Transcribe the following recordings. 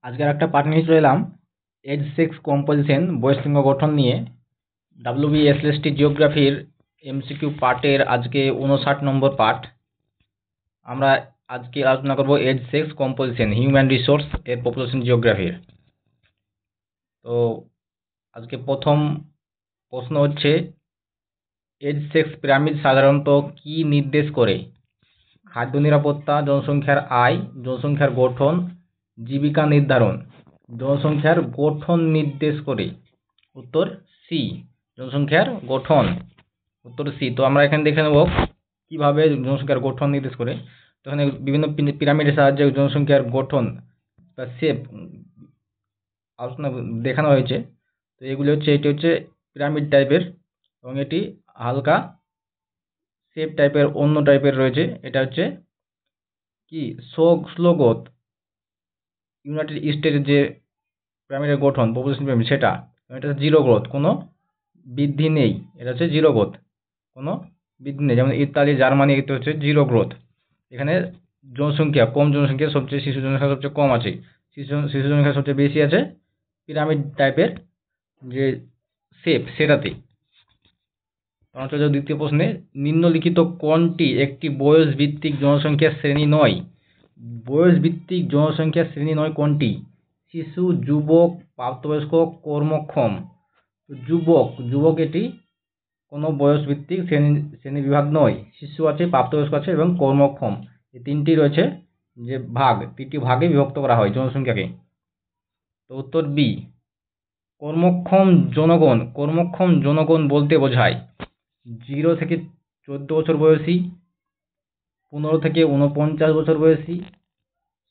আজকের একটা পার্ট নিয়ে চলে এলাম এজ সেক্স কম্পোজিশন বয়সলিঙ্গ গঠন নিয়ে। WBSLST জিওগ্রাফির MCQ পার্টের আজকে 59 নম্বর পার্ট। আমরা আজকে আলোচনা করব age sex composition human resource এর পপুলেশন জিওগ্রাফির। তো আজকে প্রথম প্রশ্ন হচ্ছে, এজ সেক্স পিরামিড সাধারণত কি নির্দেশ করে? খাদ্য নিরাপত্তা, জনসংখ্যার আয়, জনসংখ্যার গঠন, জীবিকা নির্ধারণ। জনসংখ্যার গঠন নির্দেশ করে। উত্তর সি, জনসংখ্যার গঠন। উত্তর সি। তো আমরা এখানে দেখে নেব কিভাবে জনসংখ্যার গঠন নির্দেশ করে। তো এখানে বিভিন্ন পিরামিডের সাহায্যে জনসংখ্যার গঠন বা শেপ আলোচনা দেখানো হয়েছে। তো এগুলি হচ্ছে, এটি হচ্ছে পিরামিড টাইপের এবং এটি হালকা শেপ টাইপের, অন্য টাইপের রয়েছে। এটা হচ্ছে কি স্লো গ্রোথ। ইউনাইটেড স্টেটের যে পিরামিডের গঠন পপুলেশন পিরামিড, সেটা এটা জিরো গ্রোথ, কোনো বৃদ্ধি নেই। এটা হচ্ছে জিরো গ্রোথ, কোনো বৃদ্ধি নেই। যেমন ইতালি, জার্মানি, এতে হচ্ছে জিরো গ্রোথ। এখানে জনসংখ্যা কম, জনসংখ্যা সবচেয়ে, শিশু জনসংখ্যা সবচেয়ে কম আছে, শিশু জনসংখ্যা সবচেয়ে বেশি আছে পিরামিড টাইপের যে শেপ সেটাতে। দ্বিতীয় প্রশ্নে, নিম্নলিখিত কোনটি একটি বয়স ভিত্তিক জনসংখ্যা শ্রেণী নয়? বয়স ভিত্তিক জনসংখ্যা শ্রেণী নয় কোনটি? শিশু, যুবক, প্রাপ্তবয়স্ক, কর্মক্ষম। যুবক এটি কোনো বয়স ভিত্তিক শ্রেণী বিভাগ নয়। শিশু আছে, প্রাপ্তবয়স্ক আছে এবং কর্মক্ষম, এই তিনটি রয়েছে যে ভাগ, তিনটি ভাগে বিভক্ত করা হয় জনসংখ্যাকে। তো উত্তর বি, কর্মক্ষম জনগণ বলতে বোঝায় 0 থেকে 14 বছর বয়সী, 15 থেকে 49 বছর বয়সী,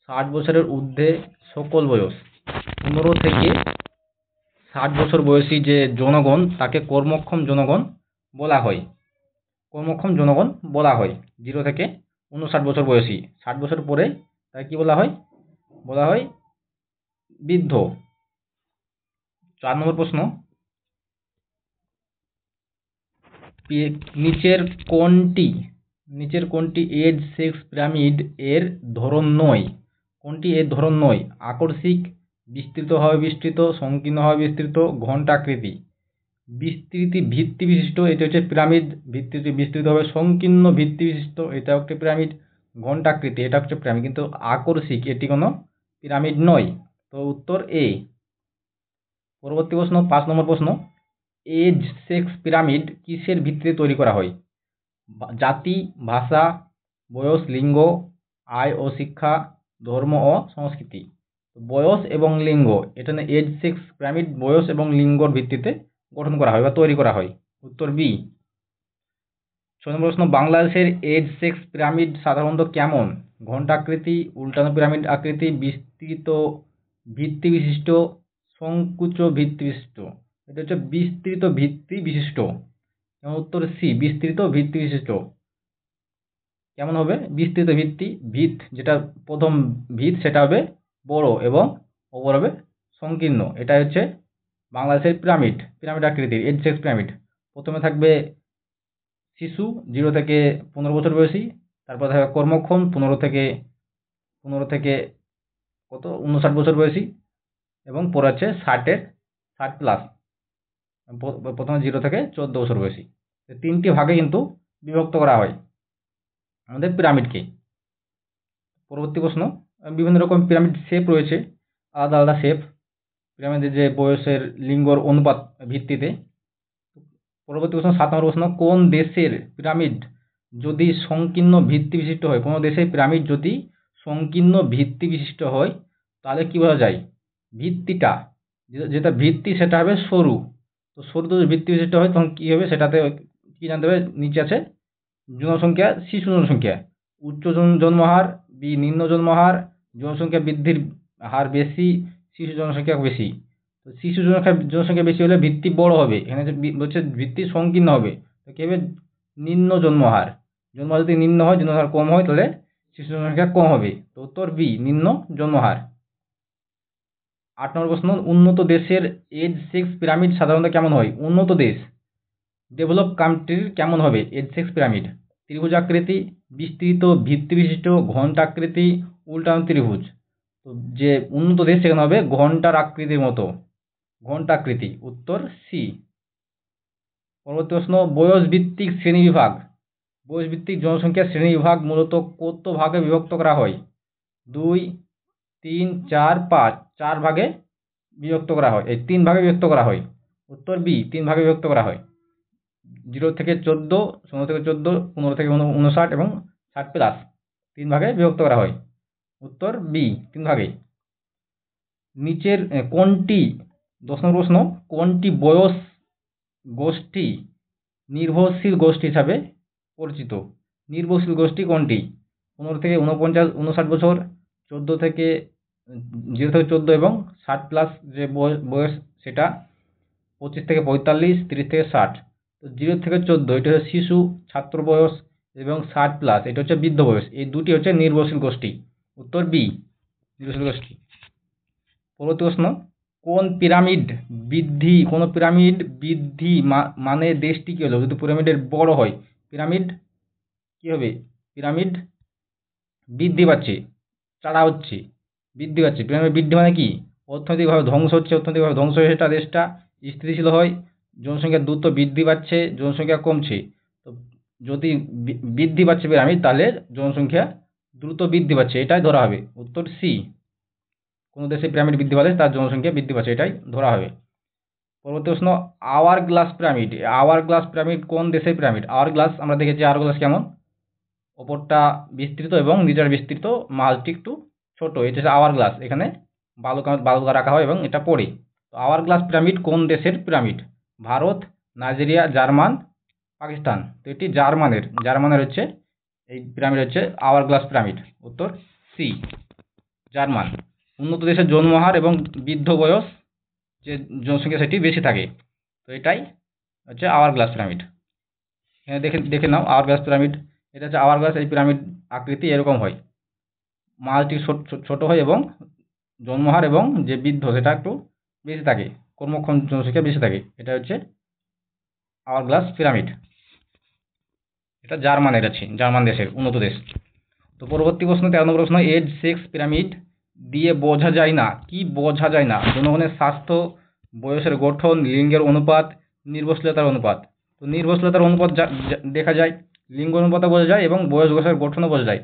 60 বছরের ঊর্ধ্বে সকল বয়স। 15 থেকে 60 বছর বয়সী যে জনগণ, তাকে কর্মক্ষম জনগণ বলা হয়। 0 থেকে 59 বছর বয়সী। 60 বছর পরে তাকে কি বলা হয়? বৃদ্ধ। 4 নম্বর প্রশ্ন, নিচের কোনটি এজ সেক্স পিরামিড এর ধরন নয়? কোনটি এর ধরন নয়? আকস্মিক, বিস্তৃতভাবে বিস্তৃত, সংকীর্ণভাবে বিস্তৃত, ঘণ্টাকৃতি। বিস্তৃতি ভিত্তি বিশিষ্ট, এটা হচ্ছে পিরামিড। বিস্তৃতভাবে সংকীর্ণ ভিত্তি বিশিষ্ট, এটা একটা পিরামিড। ঘণ্টাকৃতি, এটা হচ্ছে পিরামিড। কিন্তু আকস্মিক, এটি কোনো পিরামিড নয়। তো উত্তর এ। পরবর্তী প্রশ্ন, 5 নম্বর প্রশ্ন, এজ সেক্স পিরামিড কিসের ভিত্তিতে তৈরি করা হয়? জাতি, ভাষা, বয়স, লিঙ্গ, আয় ও শিক্ষা, ধর্ম ও সংস্কৃতি। বয়স এবং লিঙ্গ, এটা এজ সেক্স পিরামিড বয়স এবং লিঙ্গর ভিত্তিতে গঠন করা হয় বা তৈরি করা হয়। উত্তর বি। 6 নম্বর প্রশ্ন, বাংলাদেশের এজ সেক্স পিরামিড সাধারণত কেমন? ঘণ্টাকৃতি, উল্টানো পিরামিড আকৃতি, বিস্তৃত ভিত্তি বিশিষ্ট, সংকুচ ভিত্তি বিশিষ্ট। এটা হচ্ছে বিস্তৃত ভিত্তি বিশিষ্ট। উত্তর সি, বিস্তৃত ভিত্তি বিশিষ্ট। কেমন হবে? বিস্তৃত ভিত যেটা প্রথম ভিত, সেটা হবে বড় এবং ওপর হবে সংকীর্ণ। এটা হচ্ছে বাংলাদেশের পিরামিড আকৃতির এজ সেক্স পিরামিড। প্রথমে থাকবে শিশু 0 থেকে 15 বছর বয়সী, তারপর থাকবে কর্মক্ষম 15 থেকে 59 বছর বয়সী, এবং পরে আছে 60 প্লাস, প্রথমে 0 থেকে 14 বছর বয়সী। তিনটি ভাগে কিন্তু বিভক্ত করা হয় আমাদের পিরামিডকে। পরবর্তী প্রশ্ন, বিভিন্ন রকম পিরামিড শেপ রয়েছে, আলাদা আলাদা শেপ পিরামিডের যে বয়সের লিঙ্গর অনুপাত ভিত্তিতে। পরবর্তী প্রশ্ন, 7 নম্বর প্রশ্ন, কোন দেশের পিরামিড যদি সংকীর্ণ ভিত্তি বিশিষ্ট হয়? কোনো দেশের পিরামিড যদি সংকীর্ণ ভিত্তি বিশিষ্ট হয়, তাহলে কি বোঝা যায়? ভিত্তিটা, যেটা ভিত্তি সেটা হবে সরু। তো সরু যদি ভিত্তি বিশিষ্ট হয়, তখন কি হবে? সেটাতে কি জানতে হবে? নিচে আছে জনসংখ্যা, শিশু জনসংখ্যা, উচ্চ জন্মহার, বি নিম্ন জন্মহার, জনসংখ্যা বৃদ্ধির হার বেশি, শিশু জনসংখ্যা বেশি। তো শিশু জনসংখ্যা বেশি হলে ভিত্তি বড় হবে, এখানে হচ্ছে ভিত্তি সংকীর্ণ হবে। তো কি হবে? নিম্ন জন্মহার। জন্মহার যদি নিম্ন হয়, জন্মহার কম হয়, তাহলে শিশু জনসংখ্যা কম হবে। তো উত্তর বি, নিম্ন জন্মহার। 8 নম্বর প্রশ্ন, উন্নত দেশের এজ সেক্স পিরামিড সাধারণত কেমন হয়? উন্নত দেশ, ডেভেলপ কান্ট্রির কেমন হবে এজ সেক্স পিরামিড? ত্রিভুজাকৃতি, বিস্তৃত ভিত্তি বিশিষ্ট, ঘণ্টাকৃতি, উল্টানো ত্রিভুজ। তো যে উন্নত দেশ সেখানে হবে ঘন্টার আকৃতির মতো, ঘন্টাকৃতি, উত্তর সি। পরবর্তী প্রশ্ন, বয়স ভিত্তিক শ্রেণীবিভাগ, বয়স ভিত্তিক জনসংখ্যার শ্রেণীবিভাগ মূলত কত ভাগে বিভক্ত করা হয়? 2, 3, 4, 5, 4 ভাগে বিভক্ত করা হয়, এই 3 ভাগে বিভক্ত করা হয়। উত্তর বি, 3 ভাগে বিভক্ত করা হয়। 0 থেকে 14, 16 থেকে 14, 15 থেকে 59 এবং 60+, 3 ভাগে বিভক্ত করা হয়। উত্তর বি, 3 ভাগে। নিচের কোনটি, 10 নম্বর প্রশ্ন, কোনটি বয়স গোষ্ঠী নির্ভরশীল গোষ্ঠী হিসাবে পরিচিত? নির্ভরশীল গোষ্ঠী কোনটি? 15 থেকে 49, 59 বছর, 0 থেকে 14 এবং 60+ যে বয়স সেটা, 25 থেকে 45, 30 থেকে 60। তো 0 থেকে 14 এটা হচ্ছে শিশু ছাত্র বয়স এবং 60+ এটা হচ্ছে বৃদ্ধ বয়স। এই দুটি হচ্ছে নির্ভরশীল গোষ্ঠী। উত্তর বি, নির্ভরশীল গোষ্ঠী। পরবর্তী প্রশ্ন, কোন পিরামিড বৃদ্ধি মানে দেশটি কি হলো? যদি পিরামিডের বড় হয়, পিরামিড কি হবে? পিরামিড বৃদ্ধি পাচ্ছে, চাড়া হচ্ছে, বৃদ্ধি পাচ্ছে। পিরামিড বৃদ্ধি মানে কি? অর্থনৈতিকভাবে ধ্বংস হচ্ছে, অর্থনৈতিকভাবে ধ্বংস হয়ে সেটা দেশটা স্থিতিশীল হয়, জনসংখ্যা দ্রুত বৃদ্ধি পাচ্ছে, জনসংখ্যা কমছে। তো যদি বৃদ্ধি পাচ্ছে পিরামিড, তাহলে জনসংখ্যা দ্রুত বৃদ্ধি পাচ্ছে, এটাই ধরা হবে। উত্তর সি, কোনো দেশে পিরামিড বৃদ্ধি পাচ্ছে তার জনসংখ্যা বৃদ্ধি পাচ্ছে, এটাই ধরা হবে। পরবর্তী প্রশ্ন, hourglass pyramid, hourglass pyramid কোন দেশের পিরামিড? আওয়ার গ্লাস আমরা দেখেছি, আওয়ার গ্লাস কেমন, ওপরটা বিস্তৃত এবং নিচের বিস্তৃত, মাঝটি একটু ছোট, এটা হচ্ছে আওয়ার গ্লাস। এখানে বালুকা রাখা হয় এবং এটা পড়ে। তো আওয়ার গ্লাস পিরামিড কোন দেশের pyramid? Bharat, Nigeria, German, Pakistan. তো এটি জার্মানের হচ্ছে এই পিরামিড হচ্ছে আওয়ার গ্লাস পিরামিড। উত্তর সি, জার্মান। উন্নত দেশের জন্মহার এবং বৃদ্ধ বয়স যে জনসংখ্যা সেটি বেশি থাকে। তো এটাই হচ্ছে আওয়ার গ্লাস পিরামিড। এখানে দেখে নাও আওয়ার গ্লাস পিরামিড, এটা হচ্ছে আওয়ার গ্লাস। এই পিরামিড আকৃতি এরকম হয়, মাঝটি ছোট হয় এবং জন্মহার এবং যে বৃদ্ধ সেটা একটু বেশি থাকে, কর্মক্ষম জনসংখ্যা বেশি থাকে। এটা হচ্ছে আওয়ার গ্লাস পিরামিড। এটা জার্মানের আছে, জার্মান দেশের উন্নত দেশ। তো পরবর্তী প্রশ্ন, 13 নম্বর প্রশ্ন, এজ 6 পিরামিড দিয়ে বোঝা যায় না, কি বোঝা যায় না? জনগণের স্বাস্থ্য, বয়সের গঠন, লিঙ্গের অনুপাত, নির্ভরশীলতার অনুপাত। তো নির্ভরশীলতার অনুপাত দেখা যায়, লিঙ্গ অনুপাতও বোঝা যায় এবং বয়সের গঠনও বোঝা যায়।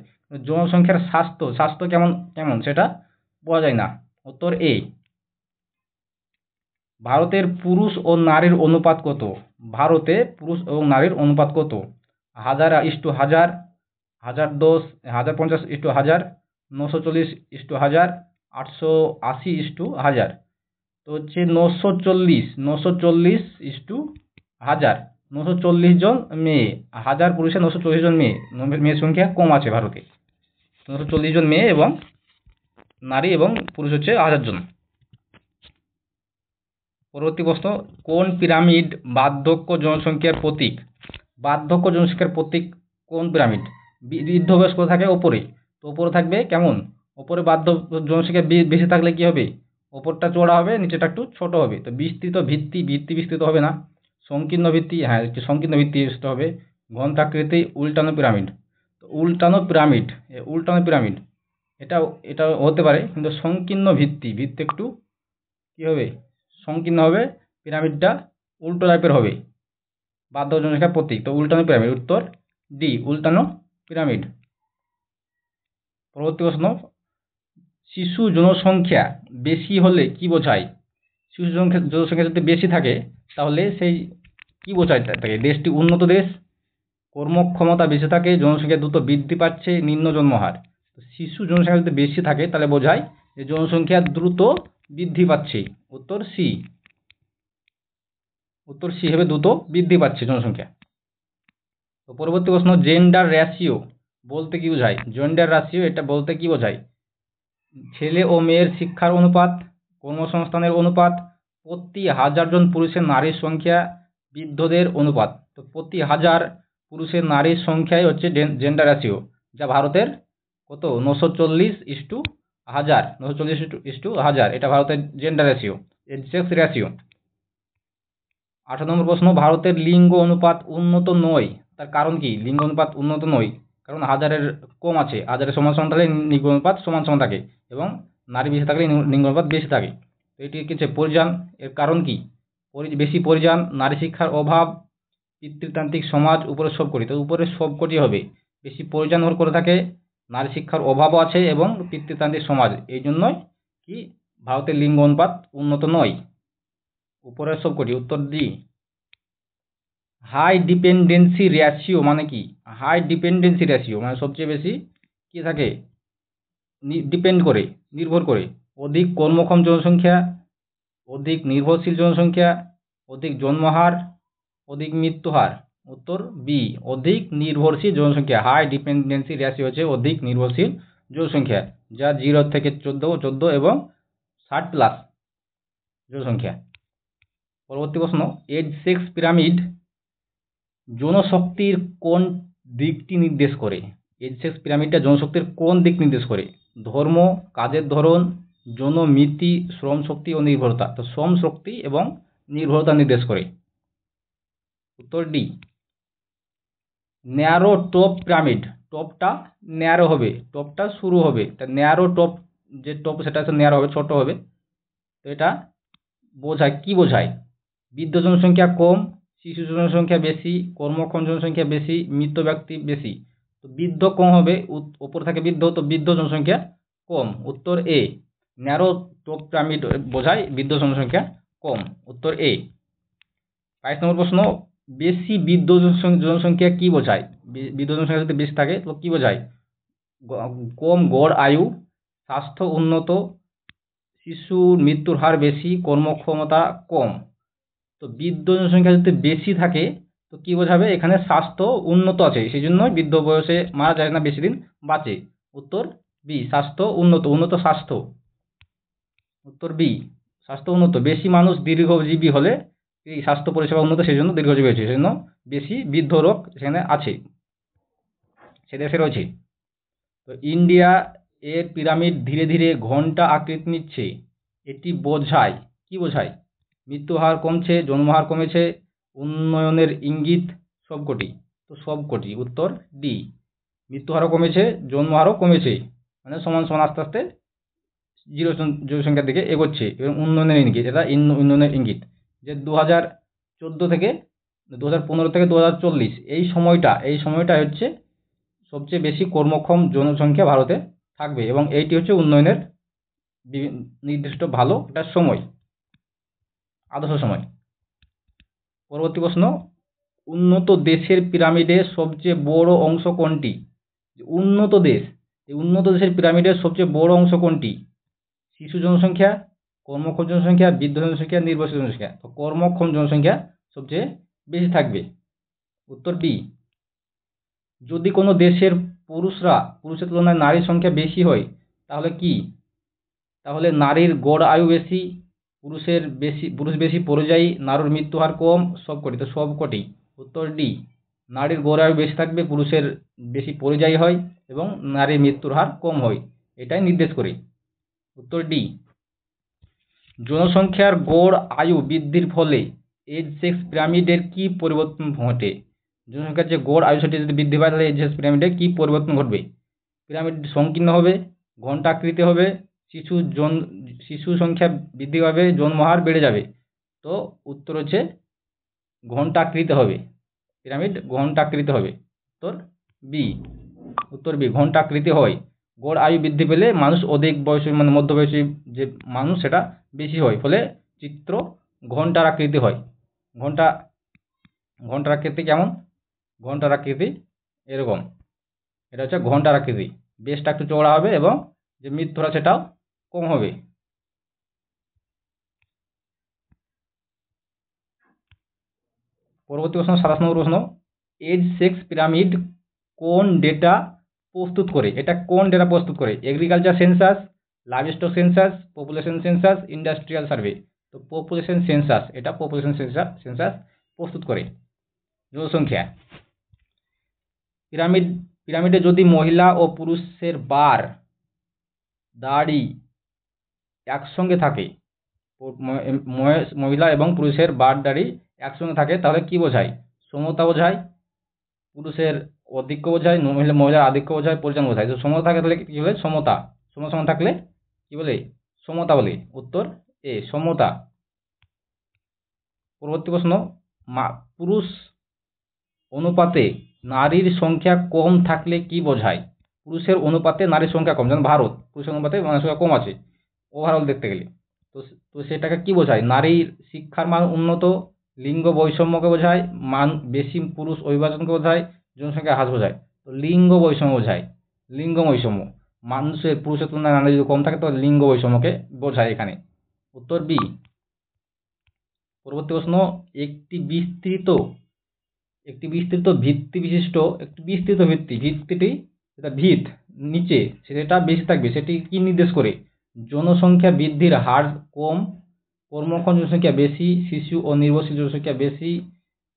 জনসংখ্যার স্বাস্থ্য কেমন সেটা বোঝা যায় না। উত্তর এ। ভারতের পুরুষ ও নারীর অনুপাত কত? ভারতে পুরুষ এবং নারীর অনুপাত কত? 1000:1000, 1010, 1050:1000, 940:1000, 880:1000। তো হচ্ছে 940:1000। 940 জন মেয়ে, 1000 পুরুষে 940 জন মেয়ে, মেয়ের সংখ্যা কম আছে ভারতে। 940 জন মেয়ে এবং নারী এবং পুরুষ হচ্ছে 1000 জন। পরবর্তী প্রশ্ন, কোন পিরামিড বার্ধক্য জনসংখ্যার প্রতীক? বার্ধক্য জনসংখ্যার প্রতীক কোন পিরামিড? বৃদ্ধ বয়স কোথায় থাকে? ওপরে। তো ওপরে থাকবে কেমন? ওপরে জনসংখ্যা বেশি থাকলে কি হবে? ওপরটা চওড়া হবে, নিচেটা একটু ছোট হবে। তো বিস্তৃত ভিত্তি বিস্তৃত হবে না। সংকীর্ণ ভিত্তি, হ্যাঁ একটু সংকীর্ণ ভিত্তি হবে। ঘণ্টাকৃতি, উল্টানো পিরামিড। তো উল্টানো পিরামিড এটা হতে পারে, কিন্তু সংকীর্ণ ভিত্তি একটু কি হবে? সংকীর্ণ হবে, পিরামিডটা উল্টো টাইপের হবে, বার্ধক্য জনসংখ্যার প্রতীক। তো উল্টানো পিরামিড, উত্তর ডি, উল্টানো পিরামিড। পরবর্তী প্রশ্ন, শিশু জনসংখ্যা বেশি হলে কি বোঝায়? শিশু জনসংখ্যা যদি বেশি থাকে তাহলে সেই কি বোঝায়? থাকে দেশটি উন্নত দেশ, কর্মক্ষমতা বেশি থাকে, জনসংখ্যা দ্রুত বৃদ্ধি পাচ্ছে, নিম্ন জন্মহার। শিশু জনসংখ্যা যদি বেশি থাকে তাহলে বোঝায় যে জনসংখ্যা দ্রুত বৃদ্ধি পাচ্ছে। উত্তর সি হবে, দ্রুত বৃদ্ধি পাচ্ছে জনসংখ্যা। তো পরবর্তী প্রশ্ন, জেন্ডার রেশিও বলতে কি বোঝায়? জেন্ডার রেশিও এটা বলতে কি বোঝায়? ছেলে ও মেয়ের শিক্ষার অনুপাত, কর্মসংস্থানের অনুপাত, প্রতি 1000 জন পুরুষের নারীর সংখ্যা, বৃদ্ধদের অনুপাত। তো প্রতি 1000 পুরুষের নারীর সংখ্যাই হচ্ছে জেন্ডার রেশিও, যা ভারতের কত? 940:1000। 940:1000 এটা ভারতের জেন্ডার রেশিও, সেক্স রেশিও। 18 নম্বর প্রশ্ন, ভারতের লিঙ্গ অনুপাত উন্নত নয়, তার কারণ কি? লিঙ্গ অনুপাত উন্নত নয় কারণ 1000-এর কম আছে, 1000-এর সমান থাকলে লিঙ্গ অনুপাত সমান থাকে এবং নারী বেশি থাকলে লিঙ্গ অনুপাত বেশি থাকে। তো এটি কিছু পরিযান, এর কারণ কি? বেশি পরিযান, নারী শিক্ষার অভাব, পিতৃতান্ত্রিক সমাজ, উপরে সবকটি। তো উপরে সবকটি হবে, বেশি পরিযান করে থাকে, নারী শিক্ষার অভাবও আছে এবং পিতৃতান্ত্রিক সমাজ, এই জন্যই কি ভারতের লিঙ্গ অনুপাত উন্নত নয়। উপরের সবকটি। উত্তর ডি। হাই ডিপেন্ডেন্সি রেশিও মানে কি? হাই ডিপেন্ডেন্সি রেশিও মানে সবচেয়ে বেশি কি থাকে? ডিপেন্ড করে, নির্ভর করে। অধিক কর্মক্ষম জনসংখ্যা, অধিক নির্ভরশীল জনসংখ্যা, অধিক জন্মহার, অধিক মৃত্যুহার। উত্তর বি, অধিক নির্ভরশীল জনসংখ্যা। হাই ডিপেন্ডেন্সি রেশিও হচ্ছে অধিক নির্ভরশীল জনসংখ্যা, যা 0 থেকে 14 এবং 60+ জনসংখ্যা। পরবর্তী প্রশ্ন, এজ-সেক্স পিরামিড জনশক্তির কোন দিকটি নির্দেশ করে? এজ-সেক্স পিরামিডটা জনশক্তির কোন দিক নির্দেশ করে? ধর্ম, কাজের ধরন, জনমিতি, শ্রম শক্তি ও নির্ভরতা। তো শ্রম শক্তি এবং নির্ভরতা নির্দেশ করে। উত্তর ডি। ন্যারো টপ পিরামিড, টপটা ন্যারো হবে, টপটা শুরু হবে, তা ন্যারো টপ, যে টপ সেটা ন্যারো হবে, ছোট হবে। তো এটা বোঝায় কি? বোঝায় বৃদ্ধ জনসংখ্যা কম, শিশু জনসংখ্যা বেশি, কর্মক্ষম জনসংখ্যা বেশি, মৃত ব্যক্তি বেশি। তো বৃদ্ধ কম হবে, উপর থাকে বৃদ্ধ, তো বৃদ্ধ জনসংখ্যা কম। উত্তর এ। ন্যারো টপ পিরামিড বোঝায় বৃদ্ধ জনসংখ্যা কম। উত্তর এ। 22 নম্বর প্রশ্ন, বেশি বৃদ্ধ জনসংখ্যা কি বোঝায়? বৃদ্ধ জনসংখ্যা যদি বেশি থাকে তো কি বোঝায়? কম গড় আয়ু, স্বাস্থ্য উন্নত, শিশুর মৃত্যুর হার বেশি, কর্মক্ষমতা কম। তো বৃদ্ধ জনসংখ্যা যদি বেশি থাকে তো কি বোঝাবে? এখানে স্বাস্থ্য উন্নত আছে, সেই জন্য বৃদ্ধ বয়সে মারা যায় না, বেশি দিন বাঁচে। উত্তর বি, স্বাস্থ্য উন্নত, উন্নত স্বাস্থ্য। উত্তর বি, স্বাস্থ্য উন্নত। বেশি মানুষ দীর্ঘজীবী হলে এই স্বাস্থ্য পরিষেবা উন্নত, সেই জন্য দীর্ঘজীবী হয়েছে, সেই জন্য বেশি বৃদ্ধ লোক সেখানে আছে, সে দেশে রয়েছে। তো ইন্ডিয়া এর পিরামিড ধীরে ধীরে ঘন্টা আকৃতি নিচ্ছে, এটি বোঝায় কি? বোঝায় মৃত্যুহার কমছে, জন্মহার কমেছে, উন্নয়নের ইঙ্গিত, সবকটি। তো সবকটি। উত্তর ডি। মৃত্যুহারও কমেছে, জন্মহারও কমেছে, মানে সমান সমান আস্তে আস্তে জিরো জনসংখ্যার দিকে এগোচ্ছে, এবং উন্নয়নের ইঙ্গিত, এটা উন্নয়নের ইঙ্গিত। যে 2014 থেকে 2015 থেকে 2040 এই সময়টা হচ্ছে সবচেয়ে বেশি কর্মক্ষম জনসংখ্যা ভারতে থাকবে, এবং এইটি হচ্ছে উন্নয়নের নির্দিষ্ট ভালো একটা সময়, আদর্শ সময়। পরবর্তী প্রশ্ন, উন্নত দেশের পিরামিডের সবচেয়ে বড় অংশ কোনটি? উন্নত দেশ, এই উন্নত দেশের পিরামিডের সবচেয়ে বড় অংশ কোনটি? শিশু জনসংখ্যা, কর্মক্ষম জনসংখ্যা, বৃদ্ধ জনসংখ্যা, নির্ভরশীল জনসংখ্যা। তো কর্মক্ষম জনসংখ্যা সবচেয়ে বেশি থাকবে। উত্তর বি। যদি কোনো দেশের পুরুষের তুলনায় নারীর সংখ্যা বেশি হয় তাহলে কি? তাহলে নারীর গড় আয়ু বেশি, পুরুষ বেশি পরিযায়ী, নারীর মৃত্যুহার কম, সবকটি। তো সবকটি। উত্তর ডি। নারীর গড় আয়ু বেশি থাকবে, পুরুষের বেশি পরিযায়ী হয় এবং নারীর মৃত্যুর হার কম হয়, এটাই নির্দেশ করে। উত্তর ডি। জনসংখ্যার গড় আয়ু বৃদ্ধির ফলে এজ-সেক্স পিরামিডের কি পরিবর্তন ঘটে? জনসংখ্যার যে গড় আয়ু সেটি যদি বৃদ্ধি পায় তাহলে এজ-সেক্স পিরামিডে কি পরিবর্তন ঘটবে? পিরামিড সংকীর্ণ হবে, ঘণ্টা আকৃতি হবে, শিশু সংখ্যা বৃদ্ধি পাবে, জন্মহার বেড়ে যাবে। তো উত্তর হচ্ছে ঘণ্টা আকৃতি হবে, পিরামিড ঘণ্টা আকৃতি হবে। উত্তর বি। উত্তর বি, ঘণ্টা আকৃতি হয়। গড় আয়ু বৃদ্ধি পেলে মানুষ অধিক বয়সী, মানে মধ্যবয়সী যে মানুষ সেটা বেশি হয়, ফলে চিত্র ঘণ্টার আকৃতি হয়। ঘণ্টার আকৃতি কেমন? ঘণ্টার আকৃতি এরকম, এটা হচ্ছে ঘণ্টার আকৃতি। বেশটা একটু চওড়া হবে এবং যে মৃত্যুরা সেটাও কম হবে। পরবর্তী প্রশ্ন, 27 নম্বর প্রশ্ন, এজ-সেক্স পিরামিড কোন ডেটা প্রস্তুত করে? এটা কোন ডেটা প্রস্তুত করে? Agriculture census, livestock census, population census, industrial survey. তো পপুলেশন সেন্সাস, এটা পপুলেশন সেন্সাস প্রস্তুত করে। জনসংখ্যা। পিরামিডে যদি মহিলা ও পুরুষের বার দাড়ি একসঙ্গে থাকে, মহিলা এবং পুরুষের বার দাড়ি একসঙ্গে থাকে, তাহলে কি বোঝায়? সমতা বোঝায়, পুরুষের আধিক্য বোঝায়, মহিলার আধিক্য বোঝায়, পরিজন বোঝায়। তো সমতা থাকে তাহলে কি হবে? সমতা। সমান থাকলে কি বলে? সমতা বলে। উত্তর এ, সমতা। পরবর্তী প্রশ্ন, পুরুষ অনুপাতে নারীর সংখ্যা কম থাকলে কি বোঝায়? পুরুষের অনুপাতে নারীর সংখ্যা কম, যেমন ভারত, পুরুষের অনুপাতে নারীর সংখ্যা কম আছে ওভারঅল দেখতে গেলে। তো তো সেটাকে কি বোঝায়? নারীর শিক্ষার মান উন্নত, লিঙ্গ বৈষম্যকে বোঝায়, মান বেশি পুরুষ অভিবাজনকে বোঝায়, জনসংখ্যা হ্রাস বোঝায়। তো লিঙ্গ বৈষম্য বোঝায়, লিঙ্গ বৈষম্য। মানুষের পুরুষের তুলনায় নারী যদি কম থাকে তো লিঙ্গ বৈষম্যকে বোঝায় এখানে। উত্তর বি। পরবর্তী প্রশ্ন, একটি বিস্তৃত একটি বিস্তৃত ভিত্তি বিশিষ্ট একটি বিস্তৃত ভিত্তিটি যেটা ভিত নিচে সেটা বেশি থাকবে, সেটি কি নির্দেশ করে? জনসংখ্যা বৃদ্ধির হার কম, কর্মক্ষম জনসংখ্যা বেশি, শিশু ও নির্ভরশীল জনসংখ্যা বেশি,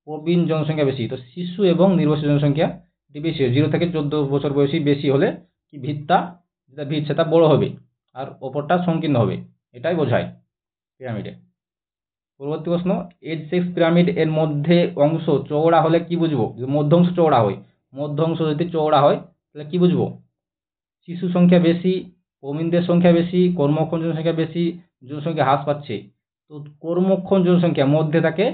প্রবীণ জনসংখ্যা বেশি। তো শিশু এবং নির্ভরশীল জনসংখ্যা বেশি, 0 থেকে 14 বছর বয়সী বেশি হলে কি ভিতটা, যেটা ভিত সেটা বড় হবে আর ওপরটা সংকীর্ণ হবে, এটাই বোঝায় পিরামিডে। পরবর্তী প্রশ্ন, এজ সেক্স পিরামিড এর মধ্যে অংশ চওড়া হলে কি বুঝবো? মধ্য অংশ চওড়া হয়, মধ্য অংশ যদি চওড়া হয় তাহলে কি বুঝবো? শিশু সংখ্যা বেশি, প্রবীণদের সংখ্যা বেশি, কর্মক্ষম জনসংখ্যা বেশি, জনসংখ্যা হ্রাস পাচ্ছে। তো কর্মক্ষম জনসংখ্যা মধ্যে থাকে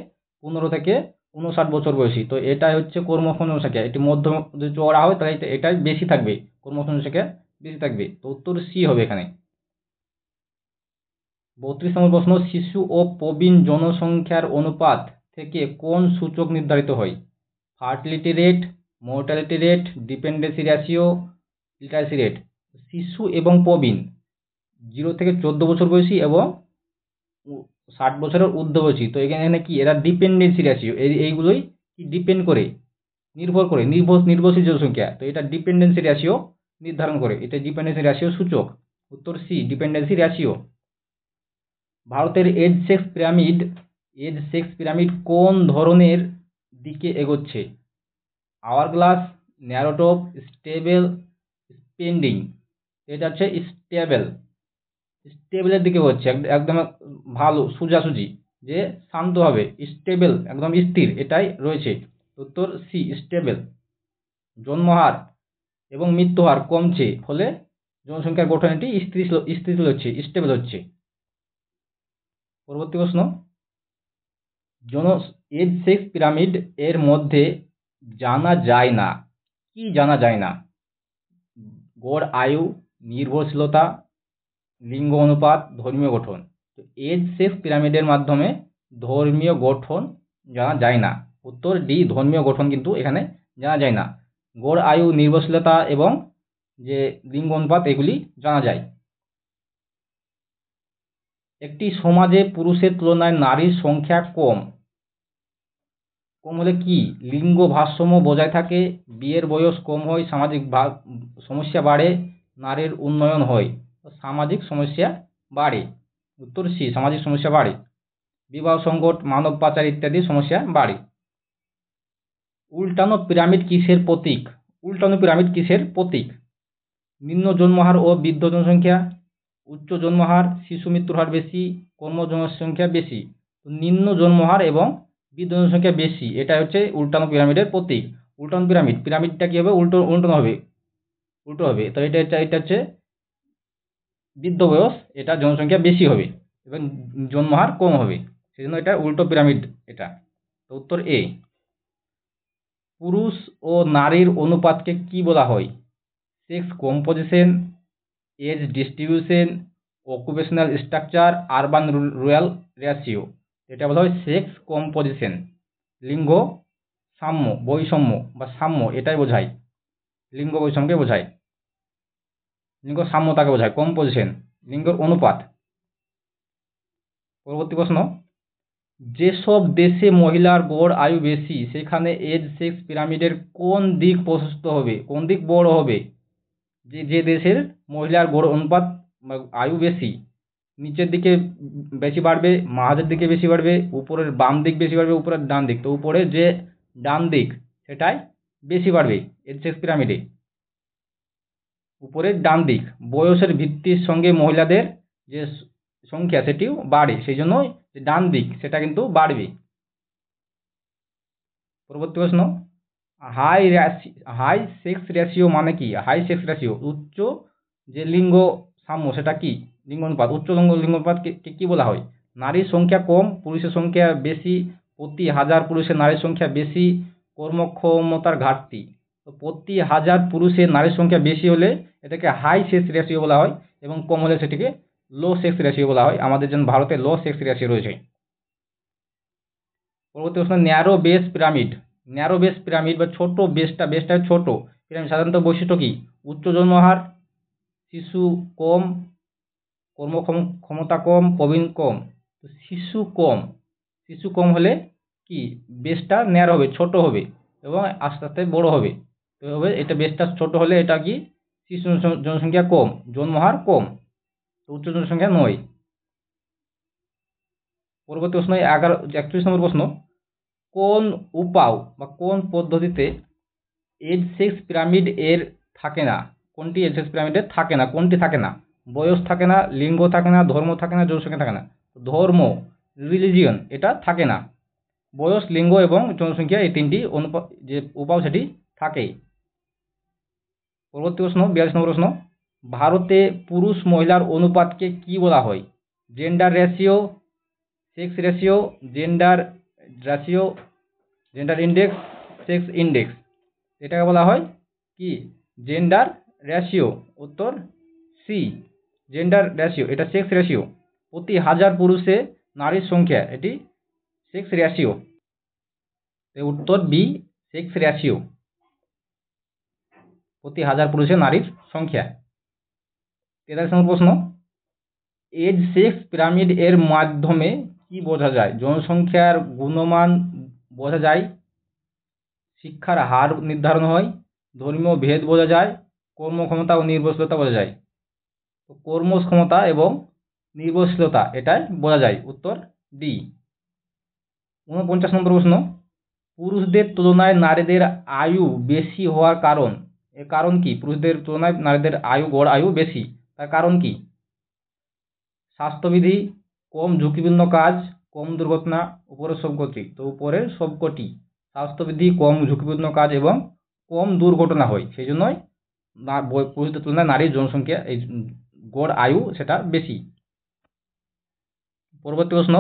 15 থেকে 59 বছর বয়সী, তো এটাই হচ্ছে কর্মক্ষম জনসংখ্যা। এটি মধ্য যদি চওড়া হয় তাহলে এটাই বেশি থাকবে, কর্মক্ষম জনসংখ্যা বেশি থাকবে। তো উত্তর সি হবে এখানে। 32 নম্বর প্রশ্ন, শিশু ও প্রবীণ জনসংখ্যার অনুপাত থেকে কোন সূচক নির্ধারিত হয়? Fertility rate, mortality rate, dependency ratio, literacy rate. শিশু এবং প্রবীণ 0 থেকে 14 বছর বয়সী এবং 60 বছরের ঊর্ধ্ব বয়সী, তো এখানে কি এরা ডিপেন্ডেন্সি রেশিও, এইগুলোই কি ডিপেন্ড করে, নির্ভর করে, নির্ভরশীল জনসংখ্যা, তো এটা ডিপেন্ডেন্সি রেশিও নির্ধারণ করে, এটা ডিপেন্ডেন্সি রেশিও সূচক। উত্তর সি, ডিপেন্ডেন্সি রেশিও। ভারতের এজ সেক্স পিরামিড কোন ধরনের দিকে এগোচ্ছে? আওয়ারগ্লাস, ন্যারোটপ, স্টেবল, স্পেন্ডিং। এটা হচ্ছে স্টেবলের দিকে হচ্ছে, একদম ভালো সোজাসুজি, যে শান্ত হবে, স্টেবল একদম স্থির, এটাই রয়েছে। উত্তর সি, স্টেবল। জন্মহার এবং মৃত্যুহার কমছে, ফলে জনসংখ্যার গঠন এটি স্থিতিশীল হচ্ছে, স্টেবল হচ্ছে। পরবর্তী প্রশ্ন, এজ সেক্স পিরামিড এর মধ্যে জানা যায় না, কি জানা যায় না? গড় আয়ু, নির্ভরশীলতা, লিঙ্গ অনুপাত, ধর্মীয় গঠন। তো এজ সেক্স পিরামিডের মাধ্যমে ধর্মীয় গঠন জানা যায় না। উত্তর ডি, ধর্মীয় গঠন কিন্তু এখানে জানা যায় না। গড় আয়ু, নির্ভরশীলতা এবং যে লিঙ্গ অনুপাত এগুলি জানা যায়। একটি সমাজে পুরুষের তুলনায় নারীর সংখ্যা কম হলে কি? লিঙ্গ ভারসাম্য বজায় থাকে, বিয়ের বয়স কম হয়, সামাজিক সমস্যা বাড়ে, নারীর উন্নয়ন হয়। সামাজিক সমস্যা বাড়ে। উত্তর সি, সামাজিক সমস্যা বাড়ে। বিবাহ সংকট, মানব পাচার ইত্যাদি সমস্যা বাড়ে। উল্টানো পিরামিড কিসের প্রতীক? উল্টানো পিরামিড কিসের প্রতীক? নিম্ন জন্মহার ও বৃদ্ধ জনসংখ্যা, উচ্চ জন্মহার, শিশু মৃত্যুর হার বেশি, কর্ম জনসংখ্যা বেশি। নিম্ন জন্মহার এবং বৃদ্ধ জনসংখ্যা বেশি, এটা হচ্ছে উল্টানো পিরামিডের প্রতীক। উল্টানো পিরামিডটা কি হবে? উল্টানো হবে, উল্টো হবে। তো এটা হচ্ছে বৃদ্ধ বয়স, এটা জনসংখ্যা বেশি হবে এবং জন্মহার কম হবে, সেজন্য এটা উল্টো পিরামিড এটা। তো উত্তর এ। পুরুষ ও নারীর অনুপাতকে কি বলা হয়? Sex composition, age distribution, occupational structure, urban rural ratio. এটা বলা হয় সেক্স কম্পোজিশন। লিঙ্গ সাম্য, বৈষম্য বা সাম্য, এটাই বোঝায়, লিঙ্গ বৈষম্যকে বোঝায়, লিঙ্গ সাম্যতাকে বোঝায়। কম্পোজিশন লিঙ্গের অনুপাত। পরবর্তী প্রশ্ন, যেসব দেশে মহিলার গড় আয়ু বেশি সেখানে এজ সেক্স পিরামিডের কোন দিক প্রশস্ত হবে, কোন দিক বড় হবে? যে দেশের মহিলার গড় অনুপাত আয়ু বেশি, নিচের দিকে বেশি বাড়বে, মাঝের দিকে বেশি বাড়বে, উপরের বাম দিক বেশি বাড়বে, উপরের ডান দিক। তো উপরে যে ডান দিক সেটাই বেশি বাড়বে এজ সেক্স পিরামিডে, উপরের ডান দিক। বয়সের ভিত্তির সঙ্গে মহিলাদের যে সংখ্যা সেটিও বাড়ে, সেই জন্য ডান দিক সেটা কিন্তু বাড়বে। পরবর্তী প্রশ্ন, হাই সেক্স রেশিও মানে কি? হাই সেক্স রেশিও, উচ্চ যে লিঙ্গ সাম্য সেটা কি? লিঙ্গ অনুপাত, উচ্চ লিঙ্গ অনুপাতকে কি বলা হয়? নারীর সংখ্যা কম, পুরুষের সংখ্যা বেশি, প্রতি 1000 পুরুষের নারীর সংখ্যা বেশি, কর্মক্ষমতার ঘাটতি। তো প্রতি 1000 পুরুষের নারীর সংখ্যা বেশি হলে এটাকে হাই সেক্স রেশিও বলা হয়, এবং কম হলে সেটিকে লো সেক্স রেশিও বলা হয়। আমাদের জন্য ভারতে লো সেক্স রেশিও রয়েছে। পরবর্তী প্রশ্ন, narrow base pyramid. Narrow base pyramid বা ছোট বেসটা ছোট পিরামিড সাধারণত বৈশিষ্ট্য কি? উচ্চ জন্মহার, শিশু কম, কর্মক্ষমতা কম, প্রবীণ কম। তো শিশু কম হলে কি বেসটা ন্যারো হবে, ছোট হবে, এবং আস্তে আস্তে বড় হবে। তো এটা বেসটা ছোট হলে এটা কি শিশু জনসংখ্যা কম, জন্মহার কম, তো উচ্চ জনসংখ্যা নয়। পরবর্তী প্রশ্ন 31 নম্বর প্রশ্ন, কোন উপায় বা কোন পদ্ধতিতে এজ সেক্স পিরামিড এর থাকে না? কোনটি এজ সেক্স পিরামিডের থাকে না? কোনটি থাকে না? বয়স থাকে না, লিঙ্গ থাকে না, ধর্ম থাকে না, জনসংখ্যা থাকে না। ধর্ম, রিলিজিয়ন, এটা থাকে না। বয়স, লিঙ্গ এবং জনসংখ্যা এই তিনটি যে উপায় সেটি থাকে। পরবর্তী প্রশ্ন 42 নম্বর প্রশ্ন, ভারতে পুরুষ মহিলার অনুপাতকে কি বলা হয়? Gender ratio, sex ratio, gender ratio, gender index, sex index. এটাকে বলা হয় কি? Gender ratio. উত্তর সি, জেন্ডার রেশিও। এটা সেক্স রেশিও, প্রতি 1000 পুরুষে নারীর সংখ্যা, এটি সেক্স রেশিও। উত্তর বি, সেক্স রেশিও, প্রতি 1000 পুরুষে নারীর সংখ্যা। 43 নম্বর প্রশ্ন, এজ সেক্স পিরামিড এর মাধ্যমে কি বোঝা যায়? জনসংখ্যার গুণমান বোঝা যায়, শিক্ষার হার নির্ধারণ হয়, ধর্মীয় ভেদ বোঝা যায়, কর্মক্ষমতা ও নির্ভরশীলতা বোঝা যায়। তো কর্মক্ষমতা এবং নির্ভরশীলতা এটাই বোঝা যায়। উত্তর ডি। 49 নম্বর প্রশ্ন, পুরুষদের তুলনায় নারীদের আয়ু বেশি হওয়ার কারণ? এর কারণ কি? পুরুষদের তুলনায় নারীদের গড় আয়ু বেশি, তার কারণ কি? স্বাস্থ্যবিধি, কম ঝুঁকিপূর্ণ কাজ, কম দুর্ঘটনা, উপরের সবকটি। তো উপরের সবকটি, স্বাস্থ্যবিধি, কম ঝুঁকিপূর্ণ কাজ এবং কম দুর্ঘটনা হয়, সেই জন্যই পুরুষদের তুলনায় নারীর জনসংখ্যা এই গড় আয়ু সেটা বেশি। পরবর্তী প্রশ্ন,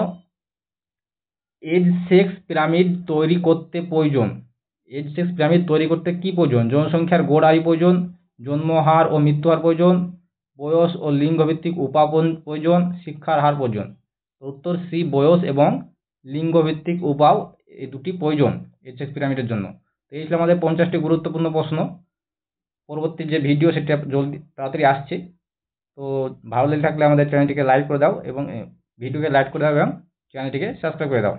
এজ সেক্স পিরামিড তৈরি করতে প্রয়োজন? এজ সেক্স পিরামিড তৈরি করতে কি প্রয়োজন? জনসংখ্যার গড় আয়ু প্রয়োজন, জন্মহার ও মৃত্যুহার প্রয়োজন, বয়স ও লিঙ্গভিত্তিক উপাপন প্রয়োজন, শিক্ষার হার প্রয়োজন। উত্তর সি, বয়স এবং লিঙ্গভিত্তিক উপাও এই দুটি প্রয়োজন এজ সেক্স পিরামিডের জন্য। তো এই ছিল আমাদের 50টি গুরুত্বপূর্ণ প্রশ্ন। পরবর্তী যে ভিডিও সেটা তাড়াতাড়ি আসছে। তো ভালো লেগে থাকলে আমাদের চ্যানেলটিকে লাইক করে দাও এবং ভিডিওকে লাইক করে দাও এবং চ্যানেলটিকে সাবস্ক্রাইব করে দাও।